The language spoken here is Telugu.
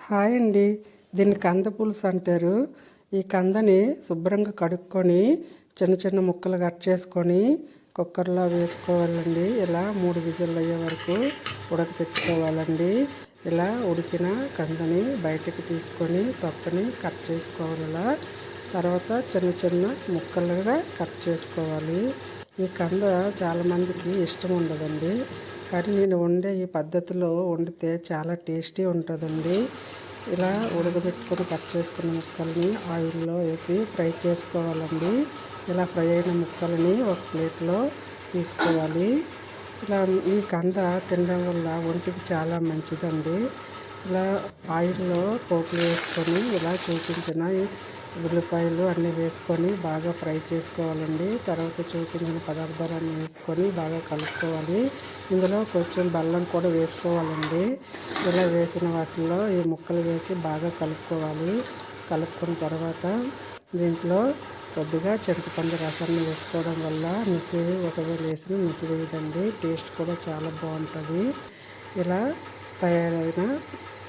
హాయ్ అండి. దీన్ని కంద పులుసు అంటారు. ఈ కందని శుభ్రంగా కడుక్కొని చిన్న చిన్న ముక్కలు కట్ చేసుకొని కుక్కర్లో వేసుకోవాలండి. ఇలా 3 విజిల్లు అయ్యే వరకు ఉడకపెట్టుకోవాలండి. ఇలా ఉడికిన కందని బయటకు తీసుకొని తొక్కని కట్ చేసుకోవాలి. తర్వాత చిన్న చిన్న ముక్కలుగా కట్ చేసుకోవాలి. ఈ కంద చాలామందికి ఇష్టం ఉండదండి, కానీ నేను వండే ఈ పద్ధతిలో వండితే చాలా టేస్టీ ఉంటుందండి. ఇలా ఉడకబెట్టుకొని కట్ చేసుకున్న ముక్కల్ని ఆయిల్లో వేసి ఫ్రై చేసుకోవాలండి. ఇలా ఫ్రై అయిన ముక్కల్ని ఒక ప్లేట్లో తీసుకోవాలి. ఇలా ఈ కంద తినడం వల్ల ఒంటికి చాలా మంచిదండి. ఇలా ఆయిల్లో పోపులు వేసుకొని ఇలా చూపించిన ఉల్లిపాయలు అన్నీ వేసుకొని బాగా ఫ్రై చేసుకోవాలండి. తర్వాత చూపించిన పదార్థాలన్నీ వేసుకొని బాగా కలుపుకోవాలి. ఇందులో కొంచెం బెల్లం కూడా వేసుకోవాలండి. ఇలా వేసిన వాటిల్లో ఈ ముక్కలు వేసి బాగా కలుపుకోవాలి. కలుపుకున్న తర్వాత దీంట్లో కొద్దిగా చింతపండు రసాన్ని వేసుకోవడం వల్ల ఒకవేళ వేసిన మిసివేయదండి. టేస్ట్ కూడా చాలా బాగుంటుంది. ఇలా తయారైన